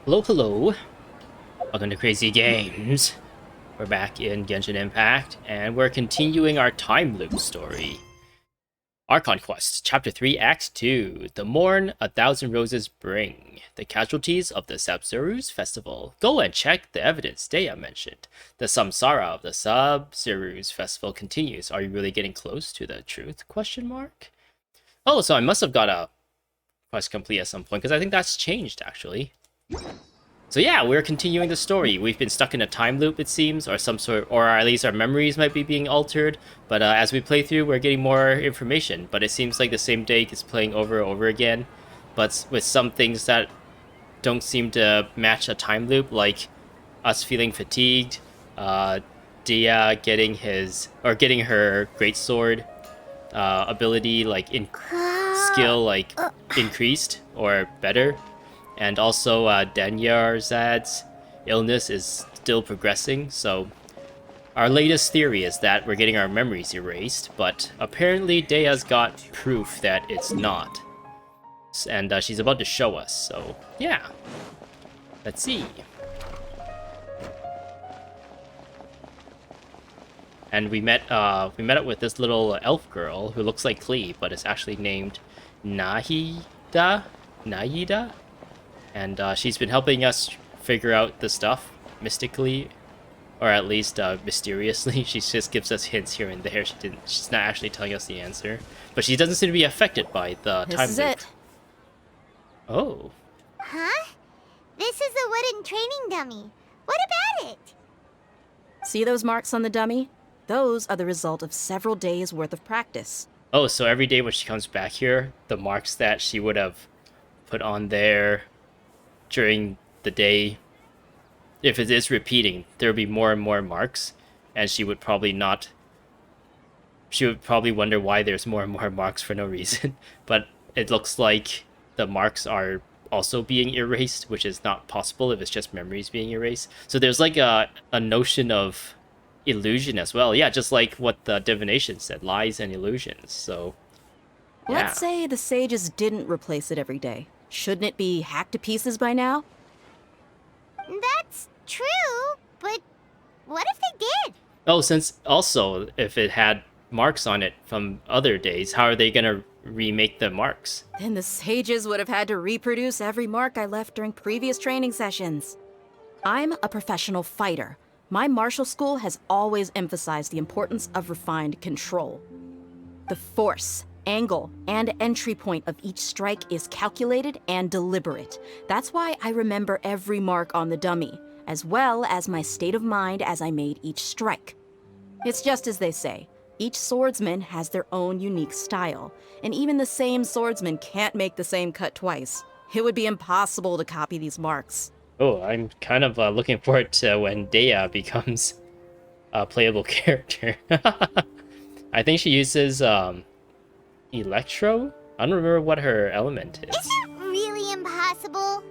Hello, hello. Welcome to Crazy Games. We're back in Genshin Impact, and we're continuing our time loop story. Archon Quest, Chapter 3, Act 2. The Morn, 1,000 Roses Bring. The casualties of the Samsaru's festival. Go and check the evidence Dea mentioned. The Samsara of the Samsaru's festival continues. Are you really getting close to the truth? Question mark. Oh, so I must have got a quest complete at some point, because I think that's changed, actually. So yeah, we're continuing the story. We've been stuck in a time loop, it seems, or some sort, or at least our memories might be being altered. But as we play through, we're getting more information. But it seems like the same day is playing over and over again, but with some things that don't seem to match a time loop, like us feeling fatigued, Dia getting her greatsword ability in skill increased or better. And also, Danyarzad's illness is still progressing, so our latest theory is that we're getting our memories erased, but apparently Dea's got proof that it's not. And she's about to show us, so yeah. Let's see. And we met up with this little elf girl who looks like Klee, but is actually named Nahida? And she's been helping us figure out the stuff mystically, or at least mysteriously. She just gives us hints here and there. She's not actually telling us the answer, but she doesn't seem to be affected by the time loop. This is it. Oh. Huh? This is a wooden training dummy. What about it? See those marks on the dummy? Those are the result of several days' worth of practice. Oh, so every day when she comes back here, the marks that she would have put on there during the day, if it is repeating, there will be more and more marks, and she would probably wonder why there's more and more marks for no reason. But it looks like the marks are also being erased, which is not possible if it's just memories being erased. So there's like a notion of illusion as well. Yeah, just like what the divination said, lies and illusions. So yeah. Let's say the sages didn't replace it every day. Shouldn't it be hacked to pieces by now? That's true, but what if they did? Oh, since also if it had marks on it from other days, how are they gonna remake the marks? Then the sages would have had to reproduce every mark I left during previous training sessions. I'm a professional fighter. My martial school has always emphasized the importance of refined control. The force, angle, and entry point of each strike is calculated and deliberate. That's why I remember every mark on the dummy, as well as my state of mind as I made each strike. It's just as they say, each swordsman has their own unique style, and even the same swordsman can't make the same cut twice. It would be impossible to copy these marks. Oh, I'm kind of looking forward to when Dea becomes a playable character. I think she uses Electro? I don't remember what her element is. Is it really impossible?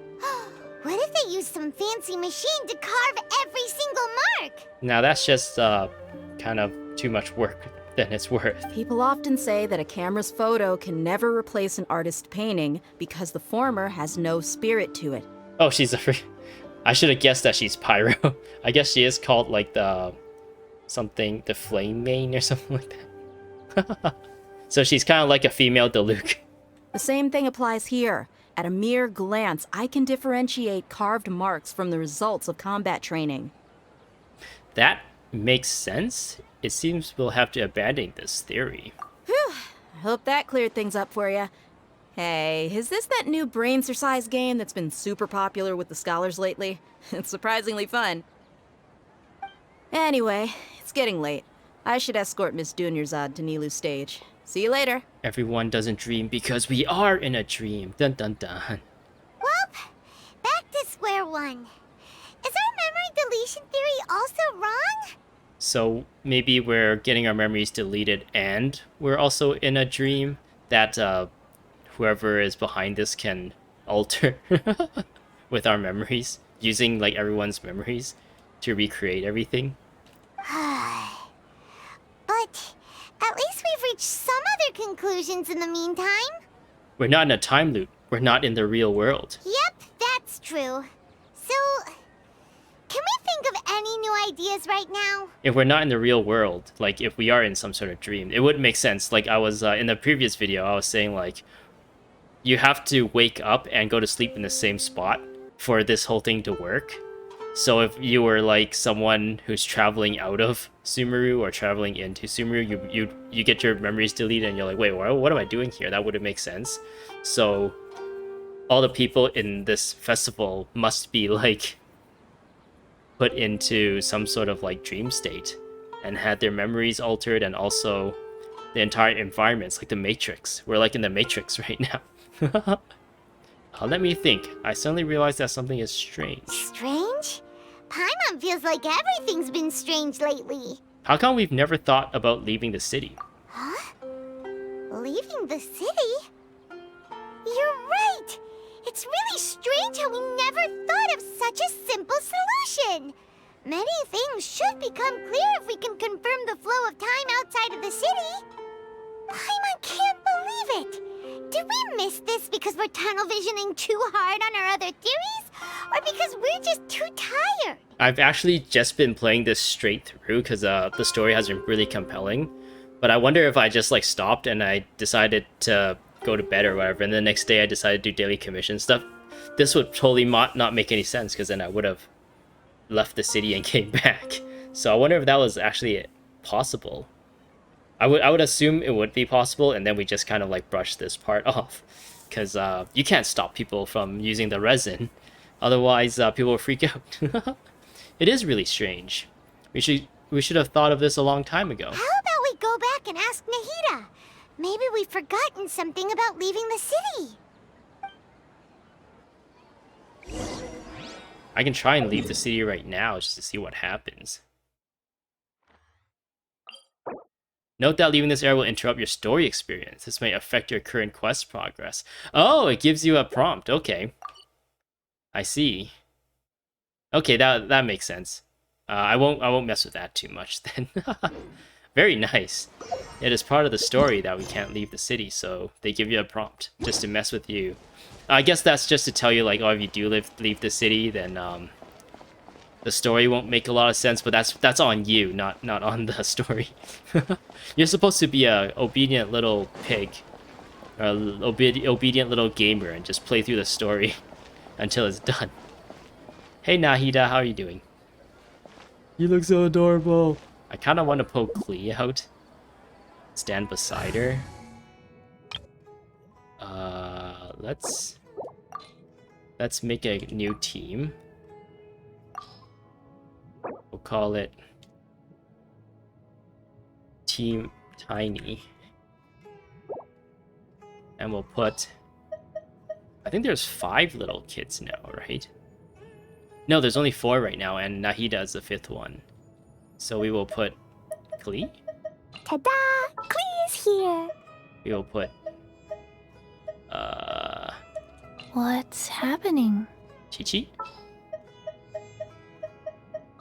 What if they use some fancy machine to carve every single mark? Now that's just kind of too much work than it's worth. People often say that a camera's photo can never replace an artist's painting because the former has no spirit to it. Oh, she's a free... I should have guessed that she's Pyro. I guess she is called like the Flame Main or something like that. So she's kind of like a female Diluc. The same thing applies here. At a mere glance, I can differentiate carved marks from the results of combat training. That makes sense. It seems we'll have to abandon this theory. Whew, I hope that cleared things up for you. Hey, is this that new brain exercise game that's been super popular with the scholars lately? It's surprisingly fun. Anyway, it's getting late. I should escort Miss Dunyarzad to Nilu's stage. See you later. Everyone doesn't dream because we are in a dream. Dun dun dun. Well, back to square one. Is our memory deletion theory also wrong? So maybe we're getting our memories deleted and we're also in a dream that whoever is behind this can alter with our memories, using like everyone's memories to recreate everything. But at least we've reached some other conclusions in the meantime. We're not in a time loop. We're not in the real world. Yep, that's true. So, can we think of any new ideas right now? If we're not in the real world, like if we are in some sort of dream, it wouldn't make sense. Like I was in the previous video, I was saying like you have to wake up and go to sleep in the same spot for this whole thing to work. So if you were like someone who's traveling out of Sumeru or traveling into Sumeru, you get your memories deleted and you're like, wait, what am I doing here? That wouldn't make sense. So all the people in this festival must be like put into some sort of like dream state and had their memories altered, and also the entire environment's like the Matrix. We're like in the Matrix right now. Let me think. I suddenly realized that something is strange. Strange? Paimon feels like everything's been strange lately. How come we've never thought about leaving the city? Huh? Leaving the city? You're right! It's really strange how we never thought of such a simple solution! Many things should become clear if we can confirm the flow of time outside of the city. Paimon can't believe it! Did we miss this because we're tunnel visioning too hard on our other theories? Or because we're just too tired? I've actually just been playing this straight through because the story has been really compelling. But I wonder if I just like stopped and I decided to go to bed or whatever, and the next day I decided to do daily commission stuff. This would totally not make any sense, because then I would have left the city and came back. So I wonder if that was actually possible. I would assume it would be possible, and then we just kind of like brush this part off, because you can't stop people from using the resin, otherwise people will freak out. It is really strange. We should have thought of this a long time ago. How about we go back and ask Nahida? Maybe we've forgotten something about leaving the city. I can try and leave the city right now just to see what happens. Note that leaving this area will interrupt your story experience. This may affect your current quest progress. Oh, it gives you a prompt. Okay. I see. Okay, that makes sense. I won't mess with that too much then. Very nice. It is part of the story that we can't leave the city, so they give you a prompt just to mess with you. I guess that's just to tell you, like, oh, if you do leave the city, then the story won't make a lot of sense. But that's on you, not on the story. You're supposed to be a obedient little pig, or obedient little gamer, and just play through the story until it's done. Hey Nahida, how are you doing? You look so adorable. I kind of want to poke Klee out. Stand beside her. Let's make a new team. We'll call it Team Tiny. And we'll put... I think there's 5 little kids now, right? No, there's only 4 right now, and Nahida is the 5th one. So we will put Klee. Ta-da! Klee's here! We will put... What's happening? Chi-Chi.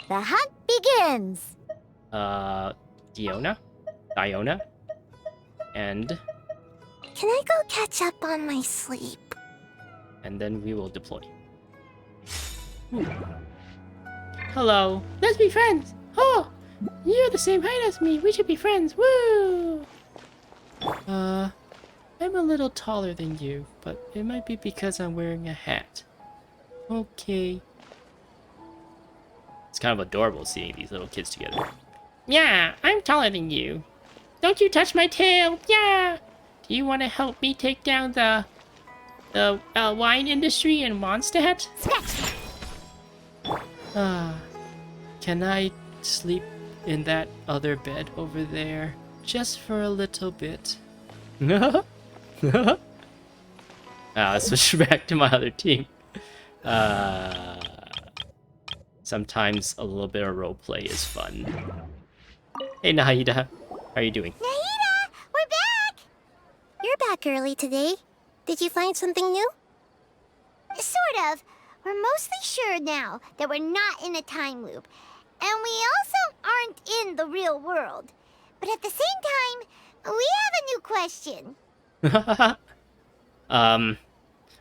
The hunt begins! Diona. And... Can I go catch up on my sleep? And then we will deploy. Hello. Let's be friends! Oh! You're the same height as me. We should be friends. Woo! I'm a little taller than you, but it might be because I'm wearing a hat. Okay. It's kind of adorable seeing these little kids together. Yeah, I'm taller than you. Don't you touch my tail. Yeah! Do you want to help me take down the wine industry in Mondstadt? Can I sleep in that other bed over there just for a little bit? Let's switch back to my other team. Sometimes a little bit of roleplay is fun. Hey Nahida, how are you doing? Nahida! We're back! You're back early today. Did you find something new? Sort of. We're mostly sure now that we're not in a time loop. And we also aren't in the real world. But at the same time, we have a new question.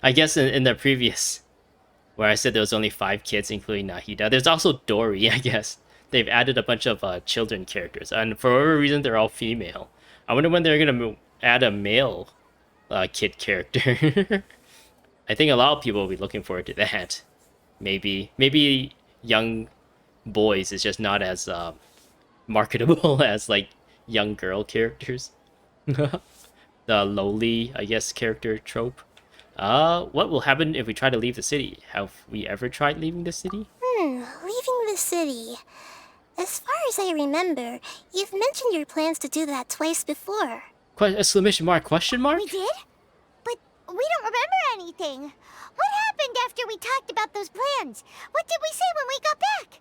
I guess in the previous where I said there was only 5 kids, including Nahida. There's also Dory, I guess. They've added a bunch of children characters, and for whatever reason, they're all female. I wonder when they're gonna add a male kid character. I think a lot of people will be looking forward to that. Maybe young boys is just not as marketable as like young girl characters. The lowly, I guess, character trope. What will happen if we try to leave the city? Have we ever tried leaving the city? Leaving the city. As far as I remember, you've mentioned your plans to do that twice before. Exclamation mark, question mark? We did? But we don't remember anything. What happened after we talked about those plans? What did we say when we got back?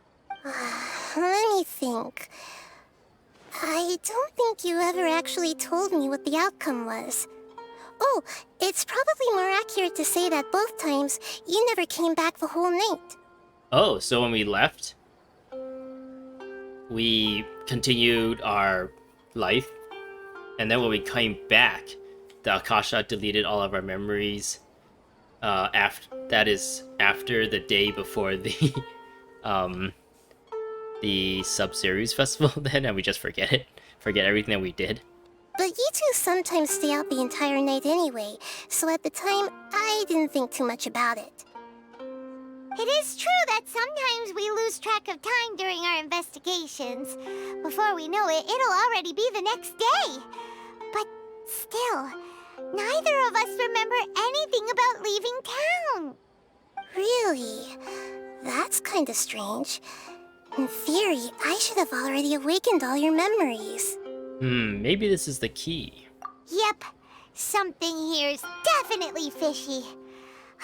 Let me think. I don't think you ever actually told me what the outcome was. Oh, it's probably more accurate to say that both times you never came back the whole night. Oh, so when we left, we continued our life, and then when we came back, the Akasha deleted all of our memories. That is after the day before the Sub-Series festival then, and we just forget everything that we did. But you two sometimes stay out the entire night anyway, so at the time, I didn't think too much about it. It is true that sometimes we lose track of time during our investigations. Before we know it, it'll already be the next day. But still, neither of us remember anything about leaving town. Really? That's kinda strange. In theory, I should have already awakened all your memories. Maybe this is the key. Yep. Something here's definitely fishy.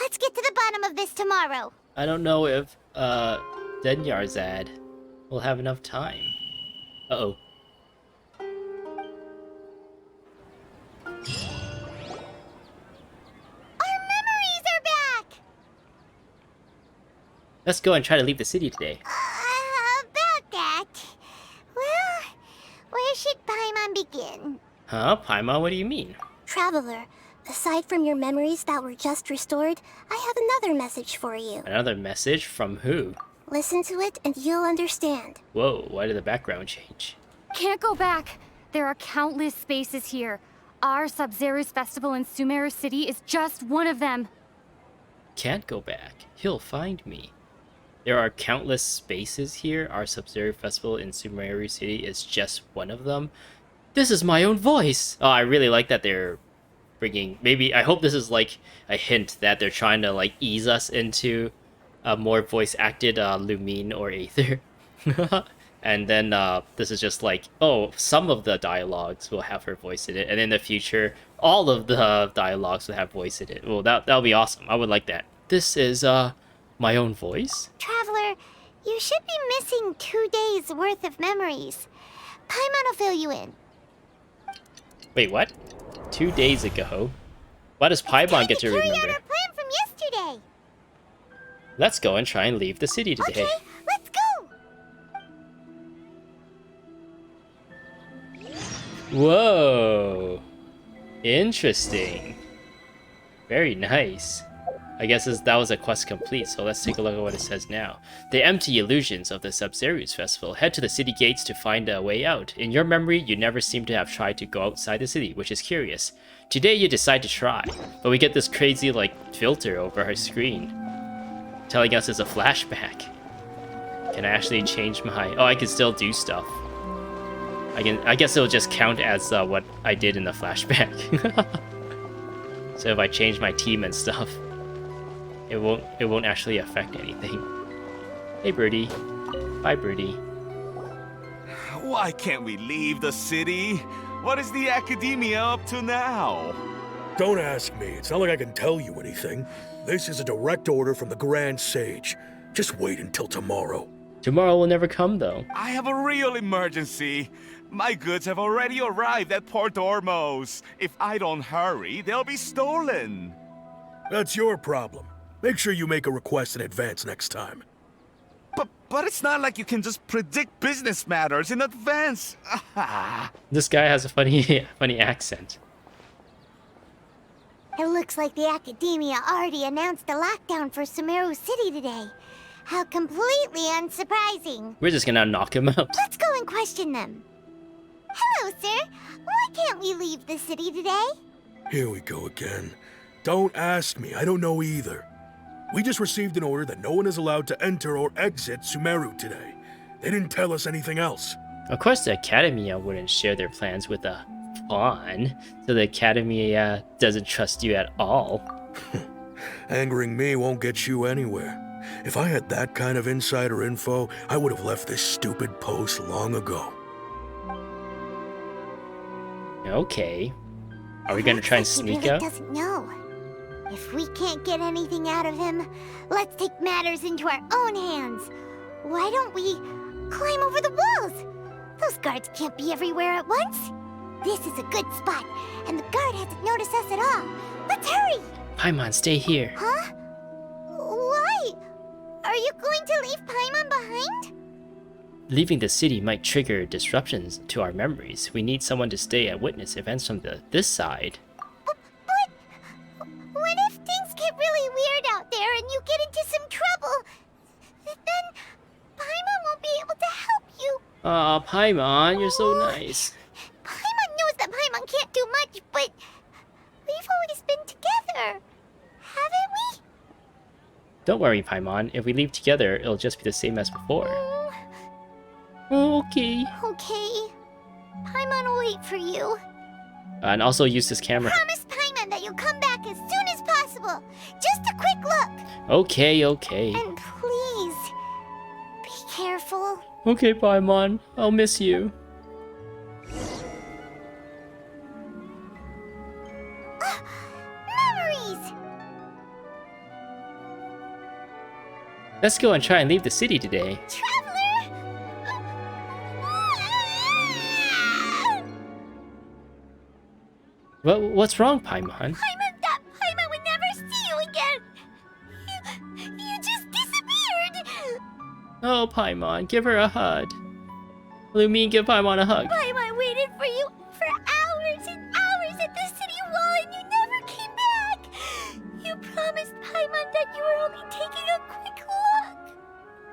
Let's get to the bottom of this tomorrow. I don't know if Denyarzad will have enough time. Uh-oh. Our memories are back! Let's go and try to leave the city today. About that. Well, where should Paimon begin? Huh? Paimon, what do you mean? Traveler, aside from your memories that were just restored, I have another message for you. Another message? From who? Listen to it and you'll understand. Whoa, why did the background change? Can't go back. There are countless spaces here. Our Sub-Zero's festival in Sumeru City is just one of them. Can't go back. He'll find me. There are countless spaces here. Our Sub-Zero festival in Sumeru City is just one of them. This is my own voice! Oh, I really like that they're bringing... Maybe, I hope this is like a hint that they're trying to like ease us into a more voice-acted Lumine or Aether. And then this is just like, oh, some of the dialogues will have her voice in it, and in the future, all of the dialogues will have voice in it. Well, that'll be awesome. I would like that. This is my own voice? Traveler, you should be missing 2 days worth of memories. Paimon will fill you in. Wait, what? 2 days ago? Why does Paimon get to carry remember? out our plan from yesterday. Let's go and try and leave the city today. Okay, let's go. Whoa! Interesting. Very nice. I guess that was a quest complete, so let's take a look at what it says now. The empty illusions of the Sub-Zero's festival. Head to the city gates to find a way out. In your memory, you never seem to have tried to go outside the city, which is curious. Today you decide to try, but we get this crazy, like, filter over our screen, telling us it's a flashback. Can I actually change my... Oh, I can still do stuff. I guess it'll just count as what I did in the flashback. So if I change my team and stuff, it won't actually affect anything. Hey, Birdie. Bye, Birdie. Why can't we leave the city? What is the academia up to now? Don't ask me. It's not like I can tell you anything. This is a direct order from the Grand Sage. Just wait until tomorrow. Tomorrow will never come, though. I have a real emergency. My goods have already arrived at Port Ormos. If I don't hurry, they'll be stolen. That's your problem. Make sure you make a request in advance next time. But it's not like you can just predict business matters in advance. This guy has a funny accent. It looks like the Academia already announced a lockdown for Sumeru City today. How completely unsurprising. We're just gonna knock him out. Let's go and question them. Hello, sir. Why can't we leave the city today? Here we go again. Don't ask me, I don't know either. We just received an order that no one is allowed to enter or exit Sumeru today. They didn't tell us anything else. Of course, the Academia wouldn't share their plans with a pawn, so the Academia doesn't trust you at all. Angering me won't get you anywhere. If I had that kind of insider info, I would have left this stupid post long ago. Okay. Are we gonna try and sneak he really out? doesn't know. If we can't get anything out of him, let's take matters into our own hands. Why don't we climb over the walls? Those guards can't be everywhere at once. This is a good spot, and the guard hasn't noticed us at all. Let's hurry! Paimon, stay here. Huh? Why? Are you going to leave Paimon behind? Leaving the city might trigger disruptions to our memories. We need someone to stay and witness events from this side. But what if things get really weird out there and you get into some trouble? Then Paimon won't be able to help you. Aw, Paimon, you're so nice. Paimon knows that Paimon can't do much, but we've always been together, haven't we? Don't worry, Paimon. If we leave together, it'll just be the same as before. Okay. Okay. Paimon will wait for you. And also use this camera. Promise Paimon that you'll come back as soon as possible. Just a quick look. Okay, okay. And please, be careful. Okay, Paimon. I'll miss you. Memories! Let's go and try and leave the city today. Traveler! What's wrong, Paimon? Paimon would never see you again. You just disappeared. Oh, Paimon, give her a hug. Lumine, give Paimon a hug. Paimon waited for you for hours and hours at the city wall, and you never came back. You promised Paimon that you were only taking a quick look.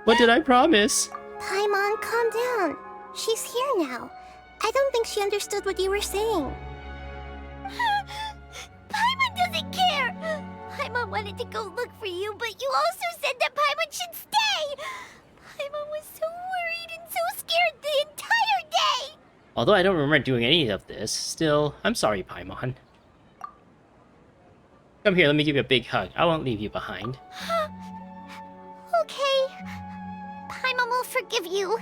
What did I promise? Paimon, calm down. She's here now. I don't think she understood what you were saying. Paimon doesn't care! Paimon wanted to go look for you, but you also said that Paimon should stay! Paimon was so worried and so scared the entire day! Although I don't remember doing any of this, still, I'm sorry, Paimon. Come here, let me give you a big hug. I won't leave you behind. Okay. Paimon will forgive you.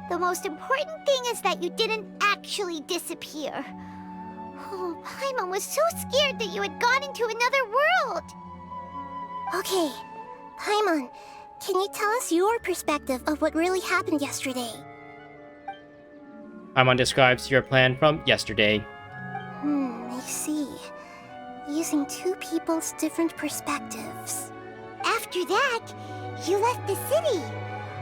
The most important thing is that you didn't actually disappear. Oh, Paimon was so scared that you had gone into another world. Okay, Paimon, can you tell us your perspective of what really happened yesterday? Paimon describes your plan from yesterday. I see. Using two people's different perspectives. After that, you left the city.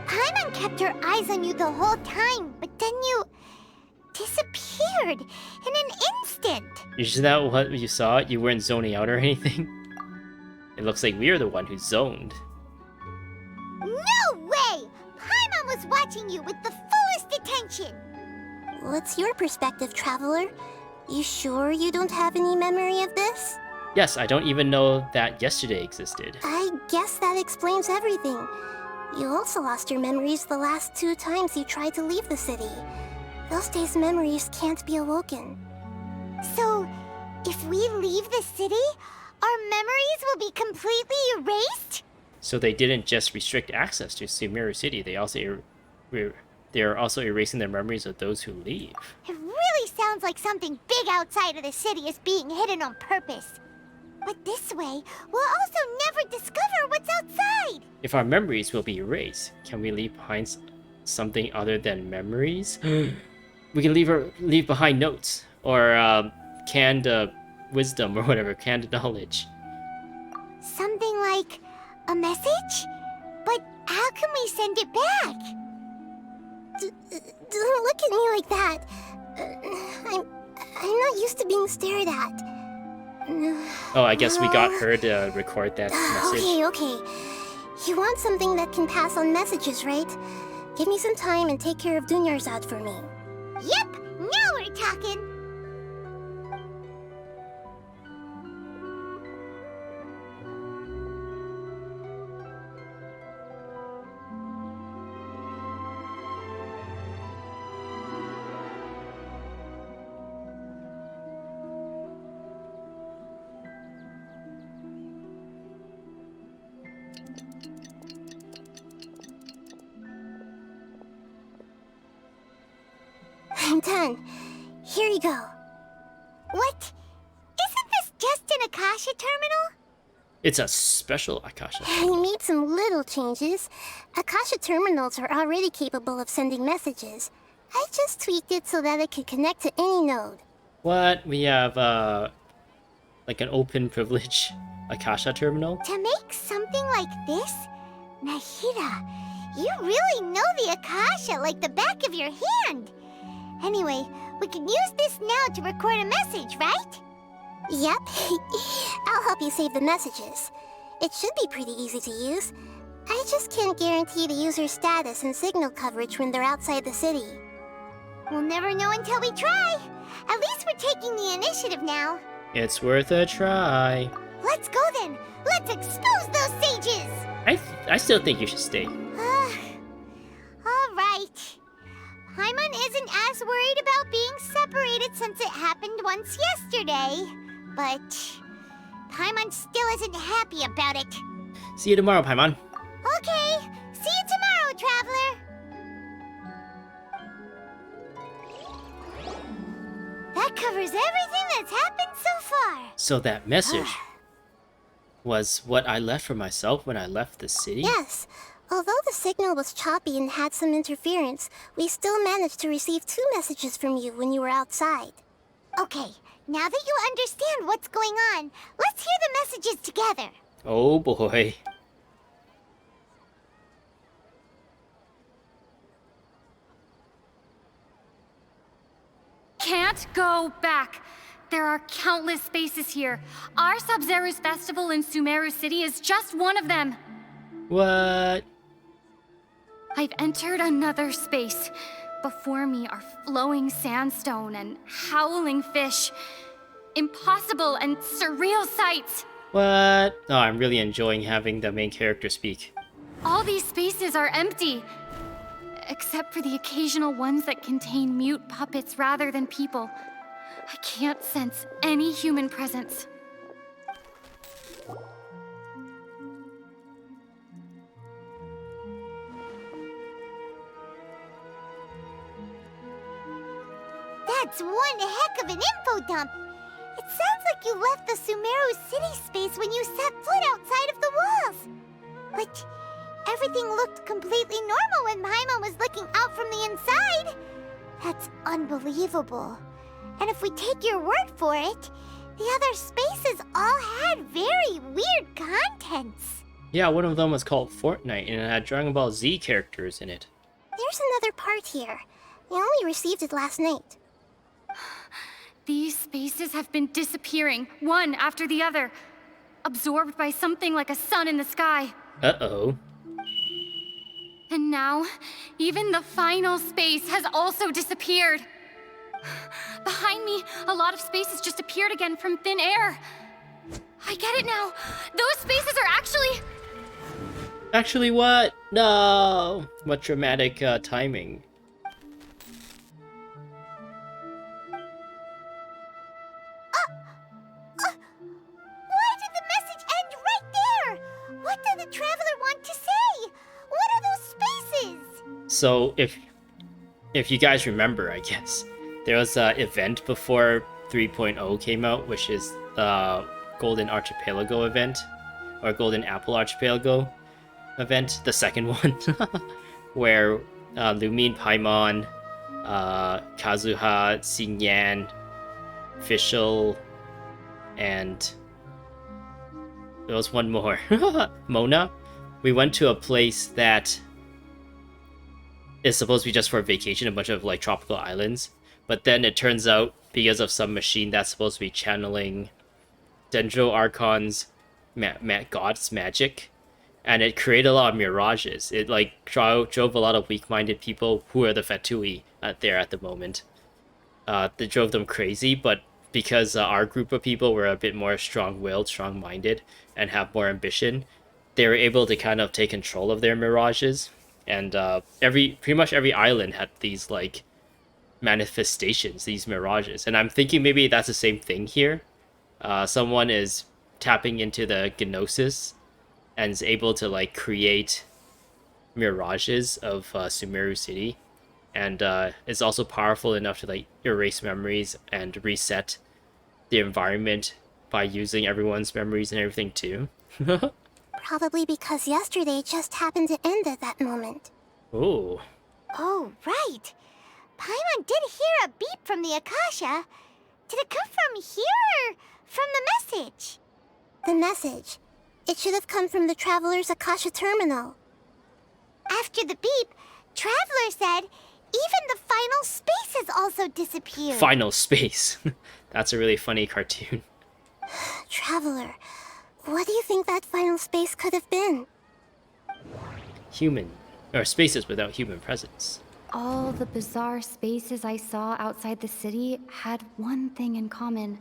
Paimon kept her eyes on you the whole time, but then you disappeared in an instant. Is that what you saw? You weren't zoning out or anything? It looks like we're the one who zoned. No way! Paimon was watching you with the fullest attention. What's your perspective, Traveler? You sure you don't have any memory of this? Yes, I don't even know that yesterday existed. I guess that explains everything. You also lost your memories the last 2 times you tried to leave the city. Those days' memories can't be awoken. So, if we leave the city, our memories will be completely erased? So they didn't just restrict access to Sumeru City, they're also erasing their memories of those who leave. It really sounds like something big outside of the city is being hidden on purpose. But this way, we'll also never discover what's outside. If our memories will be erased, can we leave behind something other than memories? We can leave behind notes, or canned wisdom, or whatever, canned knowledge. Something like a message? But how can we send it back? Don't look at me like that. I'm not used to being stared at. Oh, I guess we got her to record that message. Okay. You want something that can pass on messages, right? Give me some time and take care of Dunyarzad for me. Yep, now we're talking. I'm done. Here you go. What? Isn't this just an Akasha terminal? It's a special Akasha. You made some little changes. Akasha terminals are already capable of sending messages. I just tweaked it so that it could connect to any node. What? We have, like an open privilege Akasha terminal? To make something like this? Nahida, you really know the Akasha like the back of your hand. Anyway, we can use this now to record a message, right? Yep. I'll help you save the messages. It should be pretty easy to use. I just can't guarantee the user's status and signal coverage when they're outside the city. We'll never know until we try. At least we're taking the initiative now. It's worth a try. Let's go then. Let's expose those sages. I still think you should stay. All right. Paimon isn't as worried about being separated since it happened once yesterday. But Paimon still isn't happy about it. See you tomorrow, Paimon. Okay, see you tomorrow, Traveler. That covers everything that's happened so far. So that message was what I left for myself when I left the city? Yes. Although the signal was choppy and had some interference, we still managed to receive 2 messages from you when you were outside. Okay, now that you understand what's going on, let's hear the messages together. Oh boy. Can't go back. There are countless spaces here. Our Sabzeruz festival in Sumeru City is just one of them. What? I've entered another space. Before me are flowing sandstone and howling fish. Impossible and surreal sights. What? Oh, I'm really enjoying having the main character speak. All these spaces are empty. Except for the occasional ones that contain mute puppets rather than people. I can't sense any human presence. That's one heck of an info dump. It sounds like you left the Sumeru City space when you set foot outside of the walls. But everything looked completely normal when Paimon was looking out from the inside. That's unbelievable. And if we take your word for it, the other spaces all had very weird contents. Yeah, one of them was called Fortnite and it had Dragon Ball Z characters in it. There's another part here. We only received it last night. These spaces have been disappearing, one after the other, absorbed by something like a sun in the sky. Uh-oh. And now, even the final space has also disappeared. Behind me, a lot of spaces just appeared again from thin air. I get it now. Those spaces are actually... Actually what? No! What dramatic timing. Why did the message end right there? What did the Traveler want to say? What are those spaces? So, if you guys remember, I guess, there was an event before 3.0 came out, which is the Golden Archipelago event, or Golden Apple Archipelago event, the second one, where Lumine, Paimon, Kazuha, Xinyan, Fischl, and there was one more, Mona. We went to a place that is supposed to be just for vacation, a bunch of like tropical islands, but then it turns out because of some machine that's supposed to be channeling Dendro Archon's god's magic, and it created a lot of mirages. It like drove a lot of weak-minded people who are the Fatui there at the moment. That drove them crazy, but because our group of people were a bit more strong-willed, strong-minded, and have more ambition, they were able to kind of take control of their mirages. And pretty much every island had these like manifestations, these mirages. And I'm thinking maybe that's the same thing here. Someone is tapping into the Gnosis and is able to like create mirages of Sumeru City, and it's also powerful enough to like erase memories and reset the environment by using everyone's memories and everything too. Probably because yesterday just happened to end at that moment. Oh, Oh, right. Paimon did hear a beep from the Akasha. Did it come from here or from the message? The message. It should have come from the Traveler's Akasha terminal. After the beep, Traveler said even the final space has also disappeared. Final Space. That's a really funny cartoon. Traveler, what do you think that final space could have been? Human, or spaces without human presence. All the bizarre spaces I saw outside the city had one thing in common.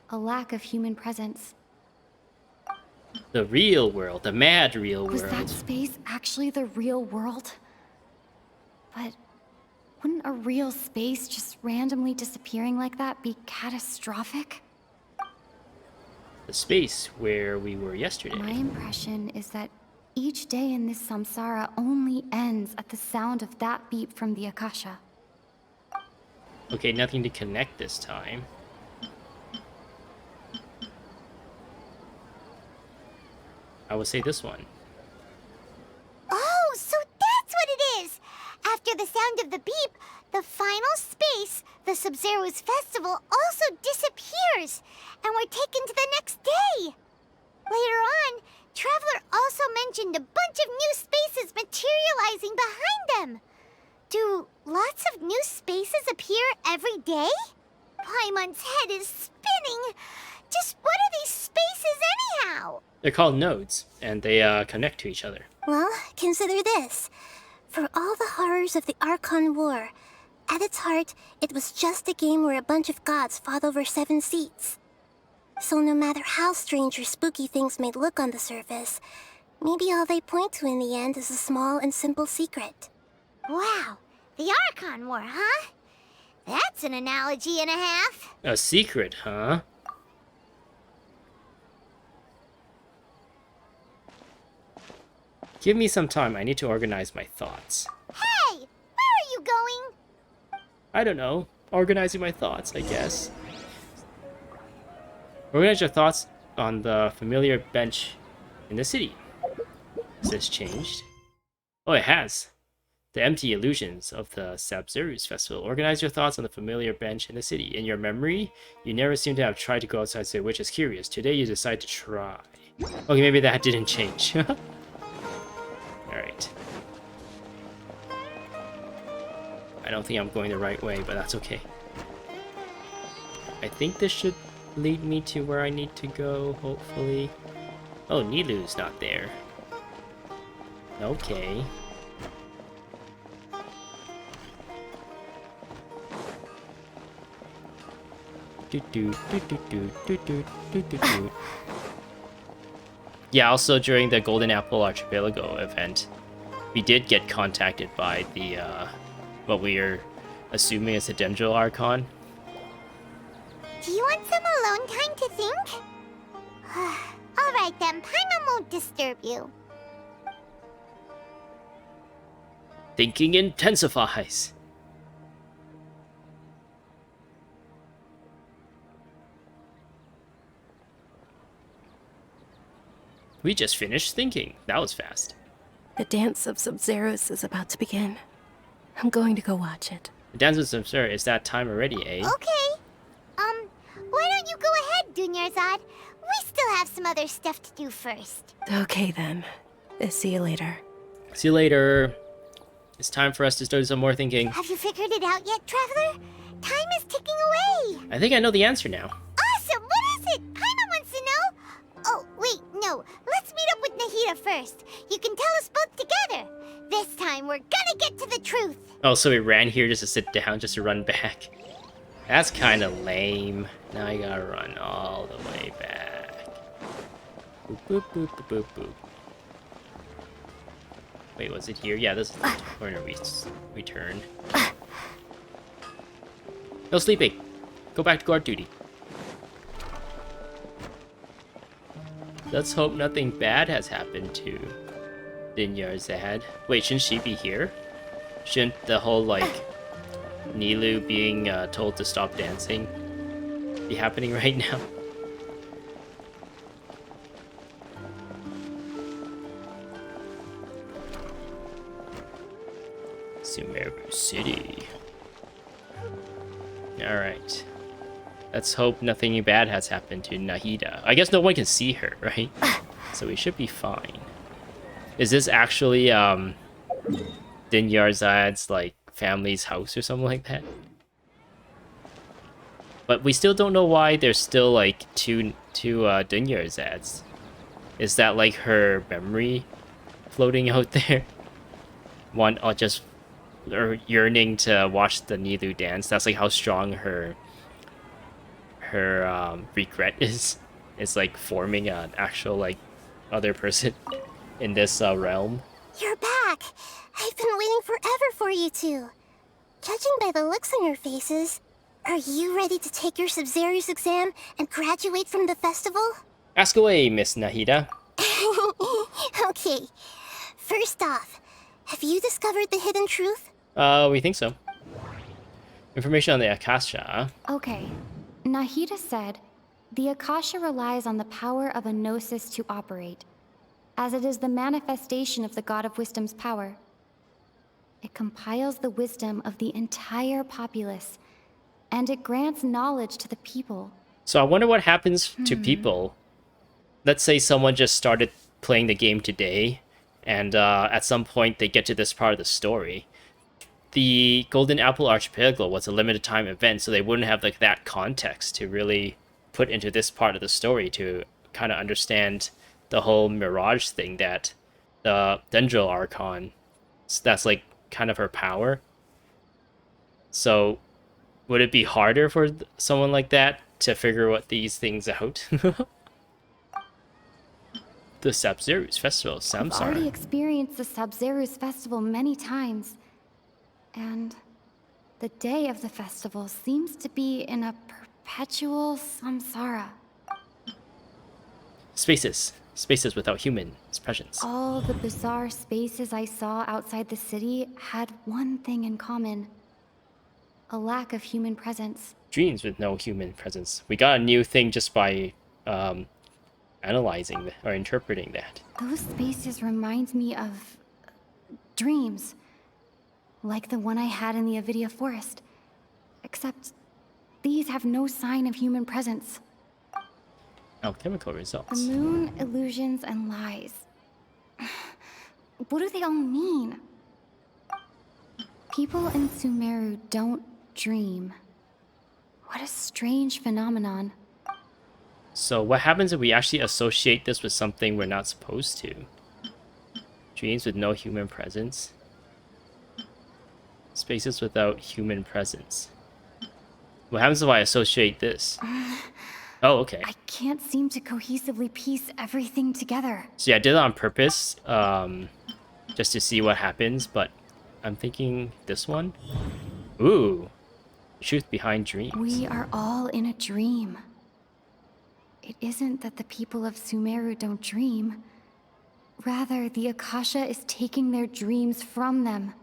A lack of human presence. The real world, the mad real world. Was that space actually the real world? But wouldn't a real space just randomly disappearing like that be catastrophic? The space where we were yesterday. My impression is that each day in this samsara only ends at the sound of that beep from the Akasha. Okay, nothing to connect this time. I would say this one. Oh, so that's what it is! After the sound of the beep, the final space, the Sub-Zero's festival, also disappears, and we're taken to the next day. Later on, Traveler also mentioned a bunch of new spaces materializing behind them. Do lots of new spaces appear every day? Paimon's head is spinning. Just what are these spaces anyhow? They're called nodes, and they connect to each other. Well, consider this. For all the horrors of the Archon War, at its heart, it was just a game where a bunch of gods fought over 7 seats. So no matter how strange or spooky things may look on the surface, maybe all they point to in the end is a small and simple secret. Wow, the Archon War, huh? That's an analogy and a half. A secret, huh? Give me some time. I need to organize my thoughts. Hey, where are you going? I don't know. Organizing my thoughts, I guess. Organize your thoughts on the familiar bench in the city. Has this changed? Oh, it has. The empty illusions of the Sub-Zero's festival. Organize your thoughts on the familiar bench in the city. In your memory, you never seem to have tried to go outside the which is curious. Today you decide to try. Okay, maybe that didn't change. Alright. I don't think I'm going the right way, but that's okay. I think this should lead me to where I need to go, hopefully. Oh, Nilu's not there. Okay. Yeah, also during the Golden Apple Archipelago event, we did get contacted by the, what we are assuming is the Dendro Archon. Do you want some alone time to think? Alright then, Paimon won't disturb you. Thinking intensifies. We just finished thinking. That was fast. The dance of Sub-Zeros is about to begin. I'm going to go watch it. The dance of Samsara is that time already, eh? Okay. Why don't you go ahead, Dunyarzad? We still have some other stuff to do first. Okay then. See you later. See you later. It's time for us to do some more thinking. Have you figured it out yet, Traveler? Time is ticking away. I think I know the answer now. Awesome! What is it? Paimon No, let's meet up with Nahida first. You can tell us both together. This time, we're gonna get to the truth. Oh, so we ran here just to sit down, just to run back. That's kind of lame. Now I gotta run all the way back. Boop, boop, boop, boop, boop, boop. Wait, was it here? Yeah, this is the corner we turned. No sleeping. Go back to guard duty. Let's hope nothing bad has happened to Dinyarzad. Wait, shouldn't she be here? Shouldn't the whole, like, Nilou being told to stop dancing be happening right now? Sumeru City. Alright. Let's hope nothing bad has happened to Nahida. I guess no one can see her, right? So we should be fine. Is this actually Dinyarzad's, like, family's house or something like that? But we still don't know why there's still, like, two Dinyarzads. Is that, like, her memory floating out there? One, or just yearning to watch the Nilou dance? That's, like, how strong her regret is. It's, like, forming an actual, like, other person in this realm. You're back. I've been waiting forever for you two. Judging by the looks on your faces, are you ready to take your Subzerus exam and graduate from the festival? Ask away, Miss Nahida. Okay. First off, have you discovered the hidden truth? We think so. Information on the Akasha. Okay. Nahida said, the Akasha relies on the power of a gnosis to operate, as it is the manifestation of the God of Wisdom's power. It compiles the wisdom of the entire populace, and it grants knowledge to the people. So I wonder what happens to people. Let's say someone just started playing the game today, and at some point they get to this part of the story. The Golden Apple Archipelago was a limited time event, so they wouldn't have, like, that context to really put into this part of the story to kind of understand the whole Mirage thing, that the Dendril Archon, that's, like, kind of her power. So would it be harder for someone like that to figure what these things out? The Sabzerus Festival, Samsara. I've already experienced the Sabzerus Festival many times. And the day of the festival seems to be in a perpetual samsara. Spaces without human presence. All the bizarre spaces I saw outside the city had one thing in common. A lack of human presence. Dreams with no human presence. We got a new thing just by analyzing or interpreting that. Those spaces remind me of dreams. Like the one I had in the Avidia Forest. Except these have no sign of human presence. Alchemical The results. moon, illusions, and lies. What do they all mean? People in Sumeru don't dream. What a strange phenomenon. So what happens if we actually associate this with something we're not supposed to? Dreams with no human presence. Spaces without human presence. What happens if I associate this? Oh, okay. I can't seem to cohesively piece everything together. So yeah, I did it on purpose, just to see what happens, but I'm thinking this one? Ooh. Truth behind dreams. We are all in a dream. It isn't that the people of Sumeru don't dream. Rather, the Akasha is taking their dreams from them.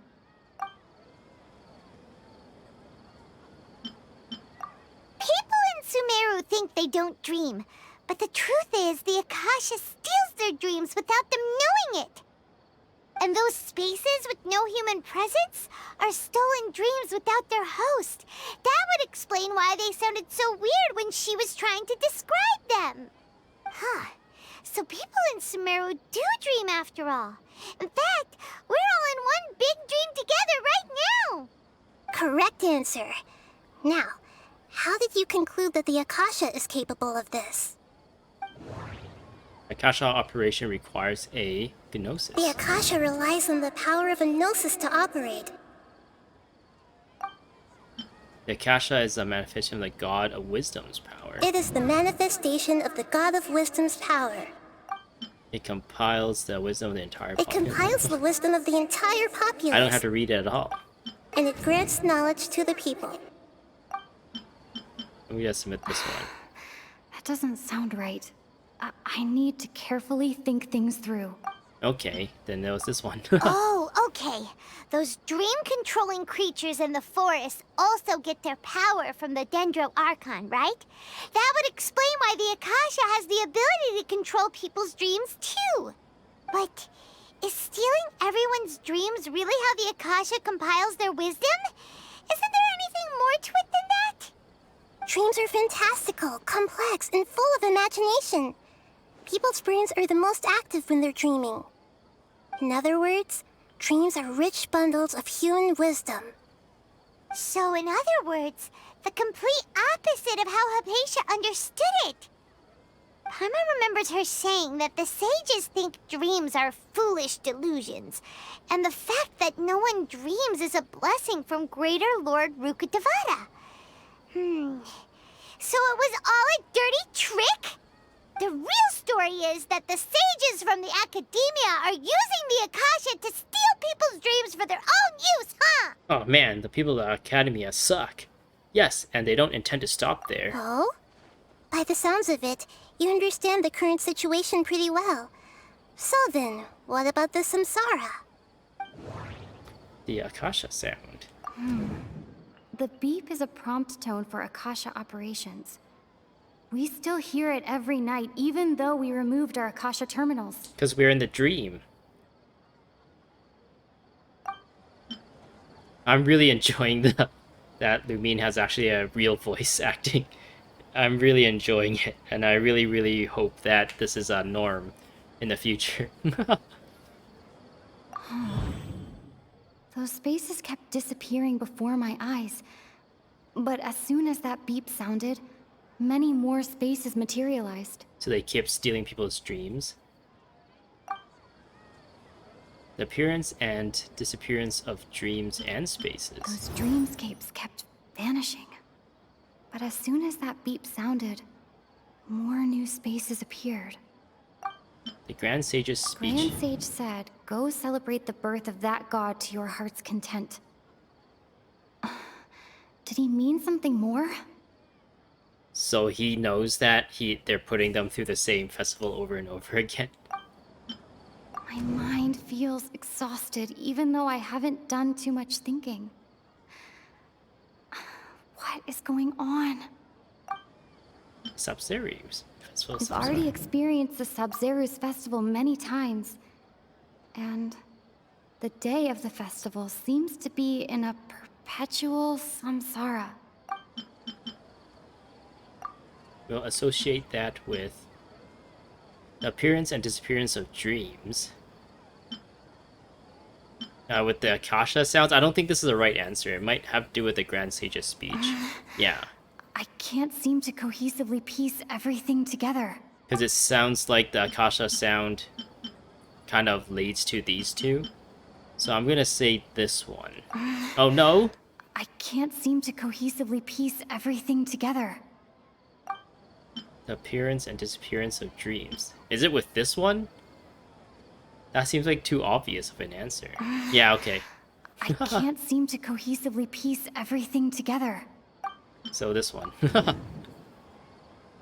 People in Sumeru think they don't dream, but the truth is the Akasha steals their dreams without them knowing it. And those spaces with no human presence are stolen dreams without their host. That would explain why they sounded so weird when she was trying to describe them. Huh. So people in Sumeru do dream after all. In fact, we're all in one big dream together right now. Correct answer. Now, how did you conclude that the Akasha is capable of this? Akasha operation requires a gnosis. The Akasha relies on the power of a gnosis to operate. The Akasha is a manifestation of the god of wisdom's power. It is the manifestation of the god of wisdom's power. It compiles the wisdom of the entire It populace. compiles the wisdom of the entire populace. I don't have to read it at all. And it grants knowledge to the people. I'm gonna submit this one. That doesn't sound right. I need to carefully think things through. Okay, then there was this one. Oh, okay. Those dream-controlling creatures in the forest also get their power from the Dendro Archon, right? That would explain why the Akasha has the ability to control people's dreams, too. But is stealing everyone's dreams really how the Akasha compiles their wisdom? Isn't there anything more to it than that? Dreams are fantastical, complex, and full of imagination. People's brains are the most active when they're dreaming. In other words, dreams are rich bundles of human wisdom. So in other words, the complete opposite of how Hypatia understood it. Paimon remembers her saying that the sages think dreams are foolish delusions, and the fact that no one dreams is a blessing from Greater Lord Rukkhadevata. So it was all a dirty trick? The real story is that the sages from the academia are using the Akasha to steal people's dreams for their own use, huh? Oh man, the people of the Academia suck. Yes, and they don't intend to stop there. Oh? By the sounds of it, you understand the current situation pretty well. So then, what about the Samsara? The Akasha sound. The beep is a prompt tone for Akasha operations. We still hear it every night, even though we removed our Akasha terminals. Because we're in the dream. I'm really enjoying that Lumine has actually a real voice acting. I'm really enjoying it, and I really, really hope that this is a norm in the future. Those spaces kept disappearing before my eyes. But as soon as that beep sounded, many more spaces materialized. So they kept stealing people's dreams. The appearance and disappearance of dreams and spaces. Those dreamscapes kept vanishing. But as soon as that beep sounded, more new spaces appeared. The Grand Sage's speech. Grand Sage said, "Go celebrate the birth of that god to your heart's content." Did he mean something more? So he knows that they're putting them through the same festival over and over again. My mind feels exhausted, even though I haven't done too much thinking. What is going on? Sub-Zerus. Festival of We've Samsara. already experienced the Sub-Zerus festival many times. And the day of the festival seems to be in a perpetual samsara. We'll associate that with the appearance and disappearance of dreams. With the Akasha sounds, I don't think this is the right answer. It might have to do with the Grand Sage's speech. Yeah, I can't seem to cohesively piece everything together. because it sounds like the Akasha sound kind of leads to these two. So I'm gonna say this one. Oh no! I can't seem to cohesively piece everything together. The appearance and disappearance of dreams. Is it with this one? That seems like too obvious of an answer. Yeah, okay. I can't seem to cohesively piece everything together. So this one.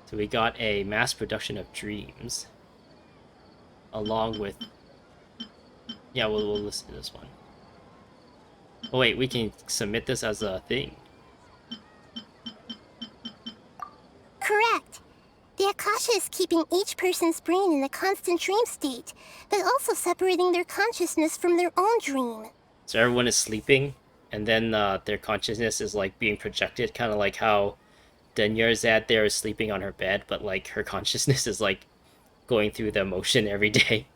So we got a mass production of dreams. Along with... Yeah, we'll listen to this one. Oh wait, we can submit this as a thing. Correct. The Akasha is keeping each person's brain in a constant dream state, but also separating their consciousness from their own dream. So everyone is sleeping, and then their consciousness is like being projected, kind of like how Denyarzad there is sleeping on her bed, but like her consciousness is like going through the emotion every day.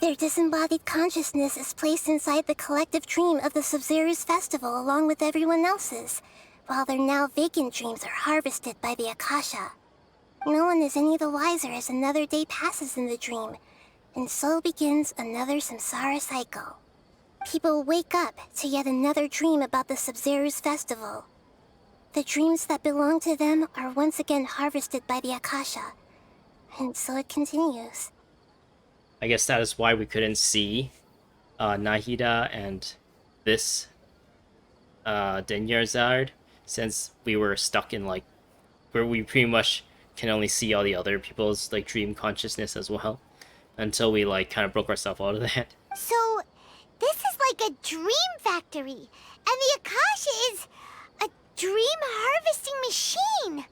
Their disembodied consciousness is placed inside the collective dream of the Sub-Zerus festival along with everyone else's, while their now vacant dreams are harvested by the Akasha. No one is any the wiser as another day passes in the dream, and so begins another Samsara cycle. People wake up to yet another dream about the Sub-Zeru's festival. The dreams that belong to them are once again harvested by the Akasha, and so it continues. I guess that is why we couldn't see Nahida and this Denyarzard, since we were stuck in like where we pretty much can only see all the other people's like dream consciousness as well, until we like kind of broke ourselves out of that. So, this is like a dream factory, and the Akasha is a dream harvesting machine.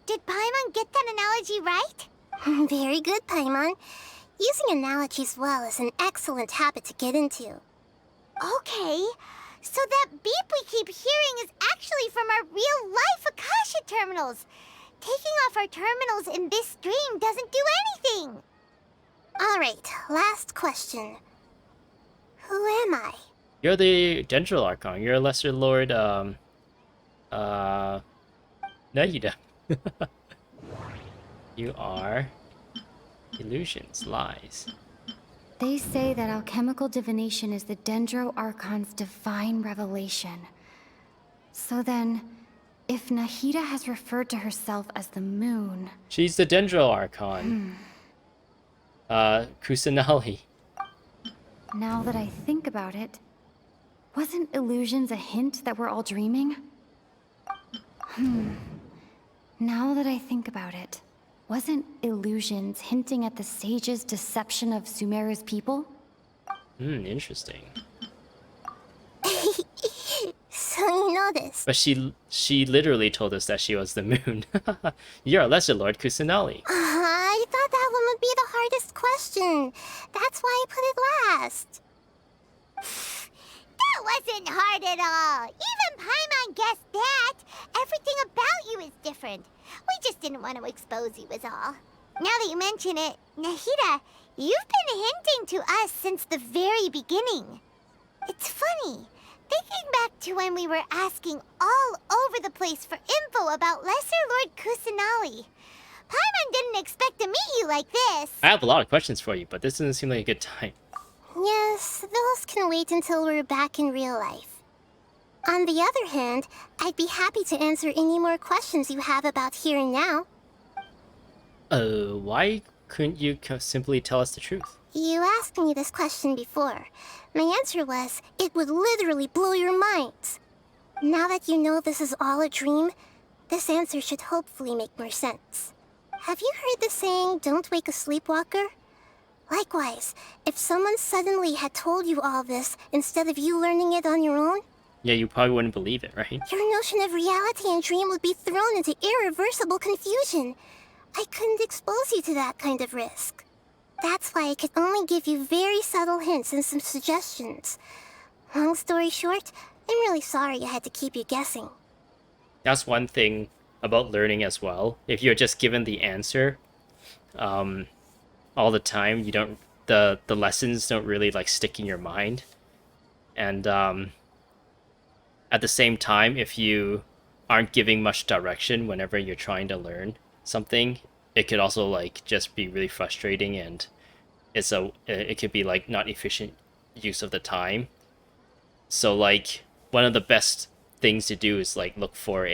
Did Paimon get that analogy right? Very good, Paimon. Using analogies well is an excellent habit to get into. Okay, so that beep we keep hearing is actually from our real-life Akasha terminals. Taking off our terminals in this dream doesn't do anything. Alright, last question. Who am I? You're the Dendral Archon. You're a Lesser Lord, Nahida. You are illusions, lies. They say that alchemical divination is the Dendro Archon's divine revelation. So then, if Nahida has referred to herself as the moon... She's the Dendral Archon. Kusanali. Now that I think about it, wasn't illusions a hint that we're all dreaming? Now that I think about it, wasn't illusions hinting at the sage's deception of Sumeru's people? Interesting. So you know this. But she literally told us that she was the moon. You're a Lesser Lord Kusanali. I thought that one would be the hardest question. That's why I put it last. That wasn't hard at all. Even Paimon guessed that. Everything about you is different. We just didn't want to expose you is all. Now that you mention it, Nahida, you've been hinting to us since the very beginning. It's funny. Thinking back to when we were asking all over the place for info about Lesser Lord Kusanali. Paimon didn't expect to meet you like this. I have a lot of questions for you, but this doesn't seem like a good time. Yes, those can wait until we're back in real life. On the other hand, I'd be happy to answer any more questions you have about here and now. Why couldn't you simply tell us the truth? You asked me this question before. My answer was, it would literally blow your minds. Now that you know this is all a dream, this answer should hopefully make more sense. Have you heard the saying, don't wake a sleepwalker? Likewise, if someone suddenly had told you all this instead of you learning it on your own, Yeah, you probably wouldn't believe it, right? your notion of reality and dream would be thrown into irreversible confusion. I couldn't expose you to that kind of risk. That's why I could only give you very subtle hints and some suggestions. Long story short, I'm really sorry I had to keep you guessing. That's one thing about learning as well. If you're just given the answer, all the time, you don't the lessons don't really like stick in your mind. And at the same time, if you aren't giving much direction whenever you're trying to learn something, it could also like just be really frustrating, and it could be like not efficient use of the time. So like one of the best things to do is like look for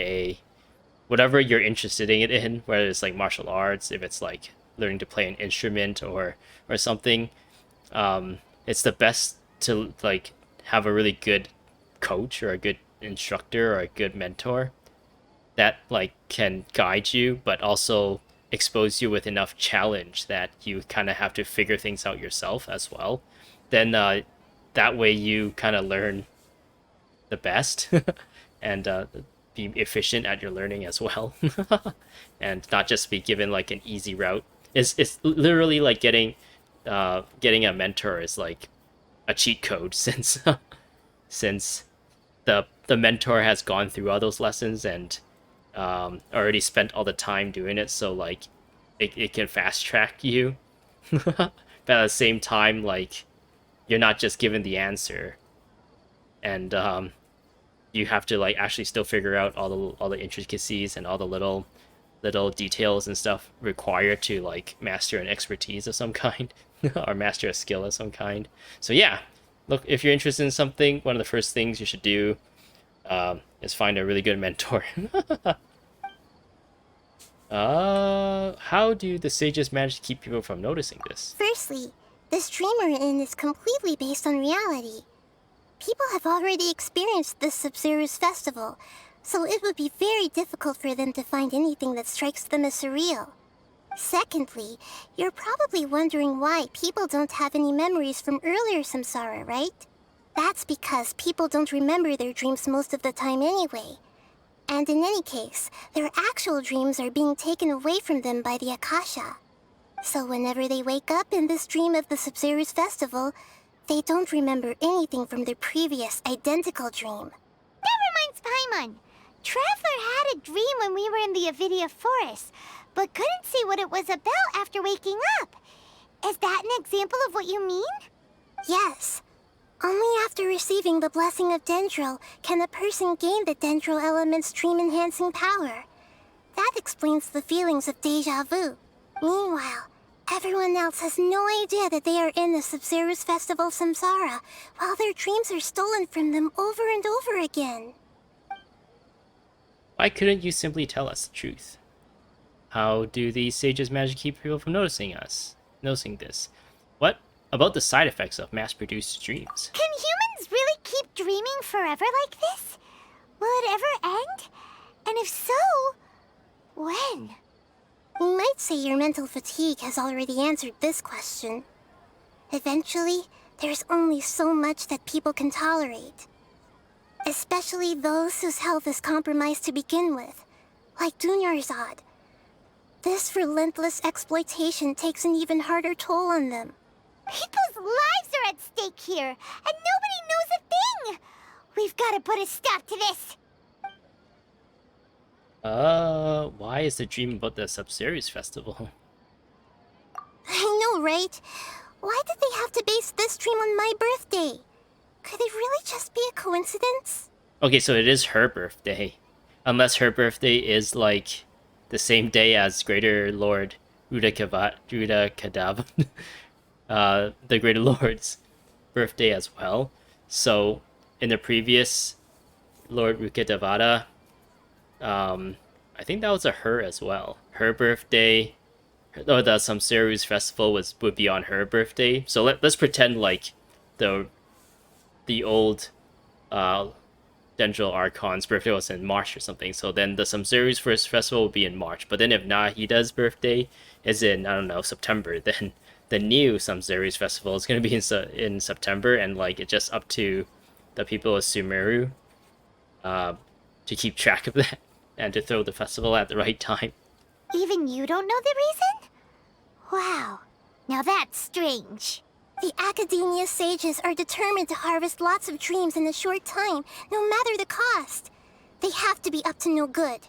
whatever you're interested in, whether it's like martial arts, if it's like learning to play an instrument or something. It's the best to like have a really good coach or a good instructor or a good mentor that like can guide you, but also expose you with enough challenge that you kind of have to figure things out yourself as well. Then that way you kind of learn the best and be efficient at your learning as well. And not just be given like an easy route. It's literally like getting a mentor is like a cheat code, since the mentor has gone through all those lessons and already spent all the time doing it, so like it can fast track you. But at the same time, like you're not just given the answer, and you have to like actually still figure out all the intricacies and all the little little details and stuff required to like master an expertise of some kind or master a skill of some kind. So yeah, look, if you're interested in something, one of the first things you should do is find a really good mentor. How do the sages manage to keep people from noticing this? Firstly, this dream we're in is completely based on reality. People have already experienced this Sub-Zero's festival, so it would be very difficult for them to find anything that strikes them as surreal. Secondly, you're probably wondering why people don't have any memories from earlier Samsara, right? That's because people don't remember their dreams most of the time anyway. And in any case, their actual dreams are being taken away from them by the Akasha. So whenever they wake up in this dream of the Sub-Zero's festival, they don't remember anything from their previous identical dream. That reminds Paimon. Traveler had a dream when we were in the Avidia Forest, but couldn't see what it was about after waking up. Is that an example of what you mean? Yes. Only after receiving the blessing of Dendro can a person gain the Dendro element's dream-enhancing power. That explains the feelings of deja vu. Meanwhile, everyone else has no idea that they are in the Sub-Zero's festival Samsara, while their dreams are stolen from them over and over again. Why couldn't you simply tell us the truth? How do these sages manage to keep people from noticing this? What about the side effects of mass-produced dreams? Can humans really keep dreaming forever like this? Will it ever end? And if so, when? You might say your mental fatigue has already answered this question. Eventually, there's only so much that people can tolerate. Especially those whose health is compromised to begin with, like Dunyarzad. This relentless exploitation takes an even harder toll on them. People's lives are at stake here, and nobody knows a thing! We've got to put a stop to this! Why is the dream about the Sub-Zero's festival? I know, right? Why did they have to base this dream on my birthday? Could it really just be a coincidence? Okay, so it is her birthday. Unless her birthday is like the same day as Greater Lord Rudakadav, the Greater Lord's birthday as well. So in the previous Lord Rukadavada, I think that was a her as well. Her birthday, or the Samsaru's festival would be on her birthday. So let's pretend like the old Dendro Archon's birthday was in March or something. So then the Samsaru's first festival would be in March. But then if Nahida's birthday is in, I don't know, September, then the new Samsaru's festival is going to be in September, and like it's just up to the people of Sumeru to keep track of that and to throw the festival at the right time. Even you don't know the reason? Wow, now that's strange. The Academia sages are determined to harvest lots of dreams in a short time, no matter the cost. They have to be up to no good.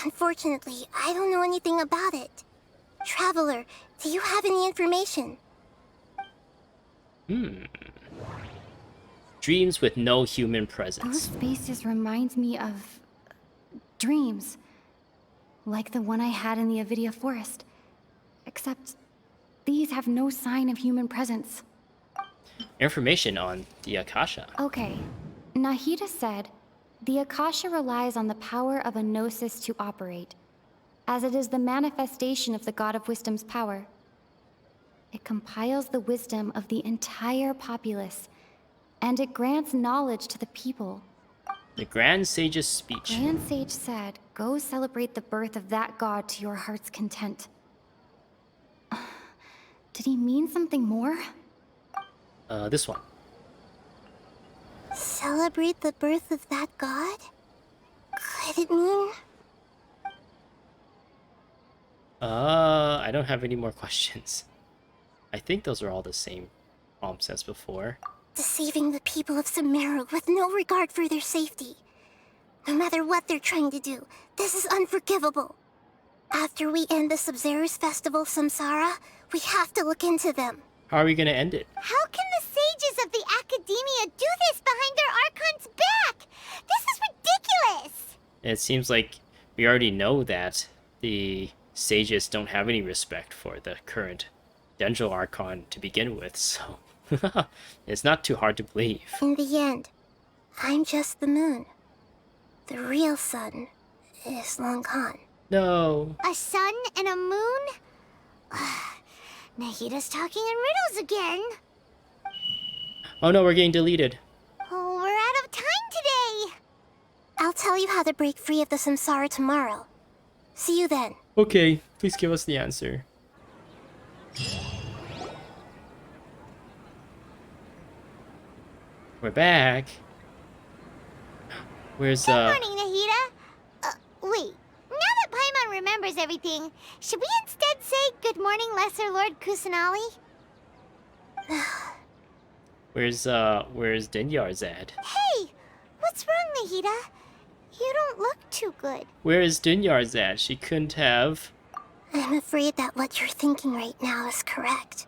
Unfortunately, I don't know anything about it. Traveler, do you have any information? Dreams with no human Those presence. spaces remind me of dreams. Like the one I had in the Avidia Forest. Except these have no sign of human presence. Information on the Akasha. Okay, Nahida said, the Akasha relies on the power of a gnosis to operate, as it is the manifestation of the God of Wisdom's power. It compiles the wisdom of the entire populace, and it grants knowledge to the people. The Grand Sage's speech. Grand Sage said, go celebrate the birth of that god to your heart's content. Did he mean something more? This one. Celebrate the birth of that god? Could it mean? I don't have any more questions. I think those are all the same prompts as before. Deceiving the people of Sumeru with no regard for their safety. No matter what they're trying to do, this is unforgivable. After we end the Sub-Zero's festival Samsara, we have to look into them. How are we gonna end it? How can the sages of the Academia do this behind their Archon's back? This is ridiculous! It seems like we already know that the sages don't have any respect for the current Dendro Archon to begin with, so it's not too hard to believe. In the end, I'm just the moon. The real sun is long gone. No. A sun and a moon? Nahida's talking in riddles again. Oh no, we're getting deleted. Oh, we're out of time today. I'll tell you how to break free of the Samsara tomorrow. See you then. Okay, please give us the answer. We're back. Where's Good morning, Nahida. Wait. Now that Paimon remembers everything, should we instead say good morning, Lesser Lord Kusanali? where's Dinyarzad? Hey, what's wrong, Nahida? You don't look too good. Where is Dinyarzad? She couldn't have. I'm afraid that what you're thinking right now is correct.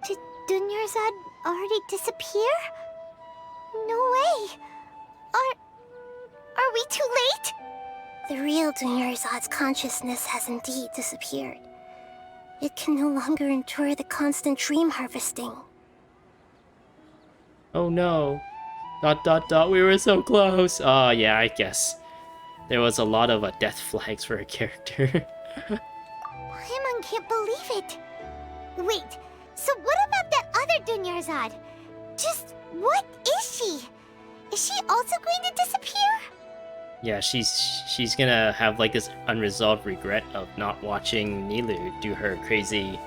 Did Dunyarzad already disappear? No way. Are we too late? The real Dunyarzad's consciousness has indeed disappeared. It can no longer endure the constant dream harvesting. Oh no. ... We were so close. Oh yeah, I guess. There was a lot of death flags for a character. Paimon can't believe it. Wait, so what about that other Dunyarzad? Just what is she? Is she also going to disappear? Yeah, she's gonna have like this unresolved regret of not watching Nilu do her crazy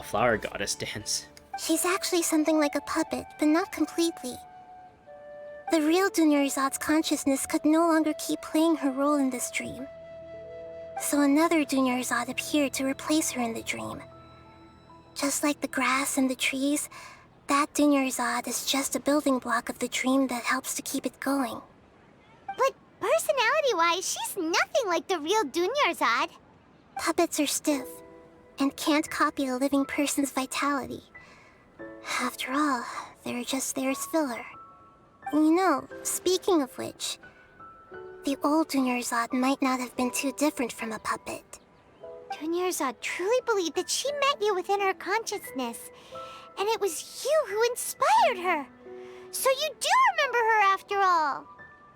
flower goddess dance. She's actually something like a puppet, but not completely. The real Dunyarzad's consciousness could no longer keep playing her role in this dream. So another Dunyarzad appeared to replace her in the dream. Just like the grass and the trees, that Dunyarzad is just a building block of the dream that helps to keep it going. But personality-wise, she's nothing like the real Dunyarzad. Puppets are stiff and can't copy a living person's vitality. After all, they're just there as filler. You know, speaking of which, the old Dunyarzad might not have been too different from a puppet. Dunyarzad truly believed that she met you within her consciousness, and it was you who inspired her. So you do remember her after all.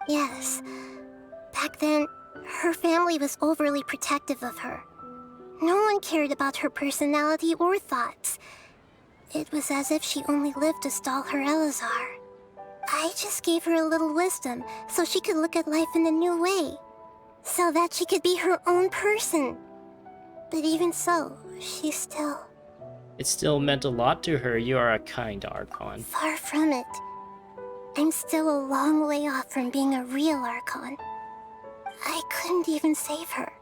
Yes. Back then, her family was overly protective of her. No one cared about her personality or thoughts. It was as if she only lived to stall her Elazar. I just gave her a little wisdom so she could look at life in a new way. So that she could be her own person. But even so, she still... It still meant a lot to her. You are a kind Archon. Far from it. I'm still a long way off from being a real Archon. I couldn't even save her.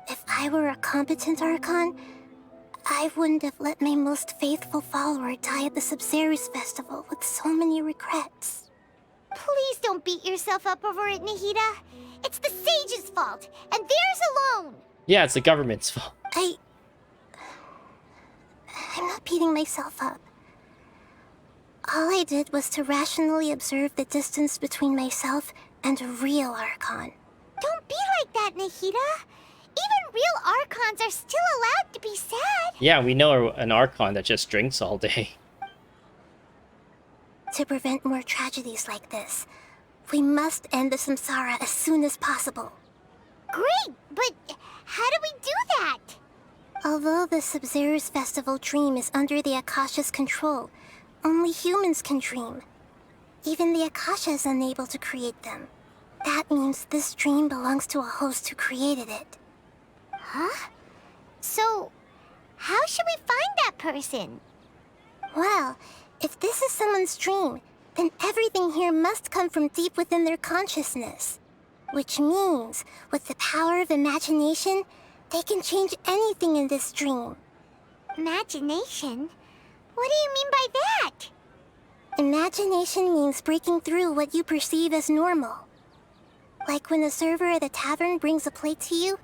If I were a competent Archon, I wouldn't have let my most faithful follower die at the Sumeru festival with so many regrets. Please don't beat yourself up over it, Nahida. It's the sage's fault, and theirs alone. Yeah, it's the government's fault. I'm not beating myself up. All I did was to rationally observe the distance between myself and a real Archon. Don't be like that, Nahida. Even real Archons are still allowed to be sad. Yeah, we know an Archon that just drinks all day. To prevent more tragedies like this, we must end the Samsara as soon as possible. Great, but how do we do that? Although the Sumeru festival dream is under the Akasha's control, only humans can dream. Even the Akasha is unable to create them. That means this dream belongs to a host who created it. Huh? So, how should we find that person? Well, if this is someone's dream, then everything here must come from deep within their consciousness. Which means, with the power of imagination, they can change anything in this dream. Imagination? What do you mean by that? Imagination means breaking through what you perceive as normal. Like when the server at a tavern brings a plate to you,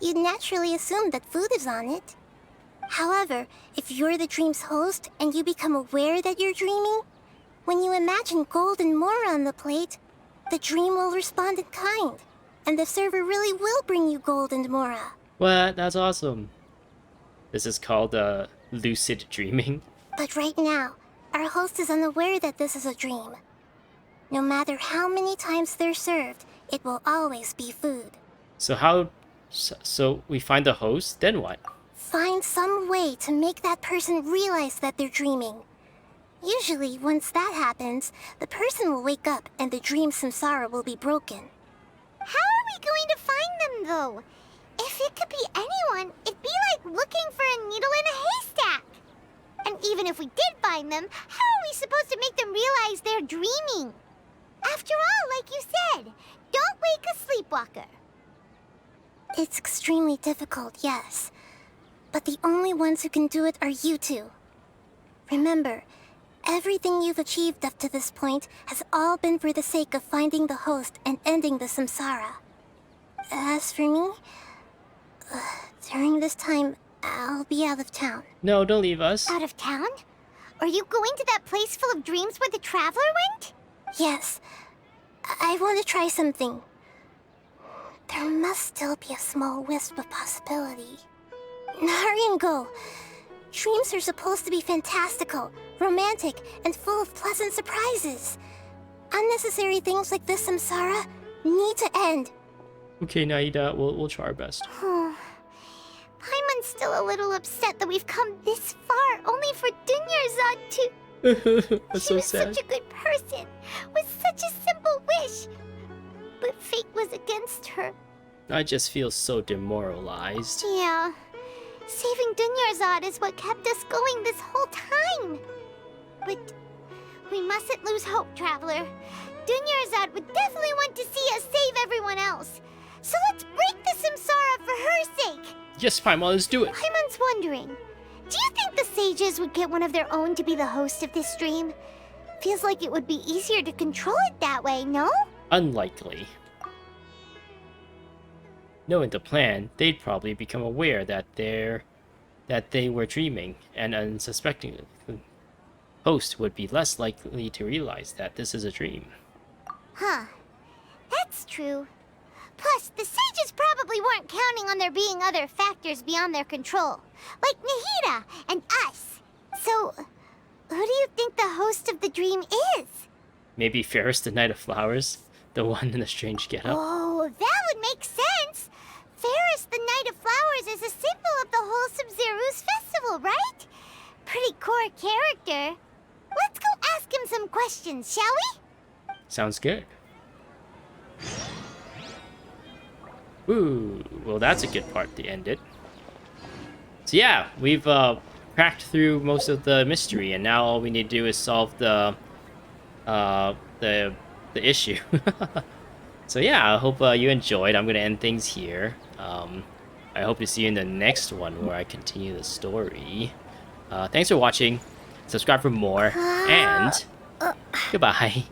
you'd naturally assume that food is on it. However, if you're the dream's host and you become aware that you're dreaming, when you imagine gold and more on the plate, the dream will respond in kind and the server really will bring you gold and mora. What? That's awesome. This is called lucid dreaming. But right now, our host is unaware that this is a dream. No matter how many times they're served, it will always be food. So we find the host, then what? Find some way to make that person realize that they're dreaming. Usually, once that happens, the person will wake up and the dream samsara will be broken. How are we going to find them, though? If it could be anyone, it'd be like looking for a needle in a haystack. And even if we did find them, how are we supposed to make them realize they're dreaming? After all, like you said, don't wake a sleepwalker. It's extremely difficult, yes. But the only ones who can do it are you two. Remember, everything you've achieved up to this point has all been for the sake of finding the host and ending the samsara. As for me, during this time, I'll be out of town. No, don't leave us. Out of town? Are you going to that place full of dreams where the traveler went? Yes. I want to try something. There must still be a small wisp of possibility. Hurry and go. Dreams are supposed to be fantastical, romantic, and full of pleasant surprises. Unnecessary things like this samsara need to end. Okay, Nahida, we'll try our best. Paimon's still a little upset that we've come this far only for Dunyarzad to... That's She so was sad. such a good person, with such a simple wish. But fate was against her. I just feel so demoralized. Yeah. Saving Dunyarzad is what kept us going this whole time. But we mustn't lose hope, Traveler. Dunyarzad would definitely want to see us save everyone else. So let's break the samsara for her sake. Yes, Paimon, let's do it. Paimon's wondering, do you think the sages would get one of their own to be the host of this dream? Feels like it would be easier to control it that way, no? Unlikely. Knowing the plan, they'd probably become aware that they were dreaming, and unsuspecting the host would be less likely to realize that this is a dream. Huh. That's true. Plus, the sages probably weren't counting on there being other factors beyond their control, like Nahida and us. So, who do you think the host of the dream is? Maybe Ferris the Knight of Flowers, the one in the strange getup. Oh, that would make sense. Ferris the Knight of Flowers is a symbol of the wholesome Zeru's festival, right? Pretty core character. Let's go ask him some questions, shall we? Sounds good. Ooh, well that's a good part to end it. So yeah, we've cracked through most of the mystery, and now all we need to do is solve the issue. So yeah, I hope you enjoyed. I'm gonna end things here. I hope to see you in the next one where I continue the story. Thanks for watching. Subscribe for more, and goodbye.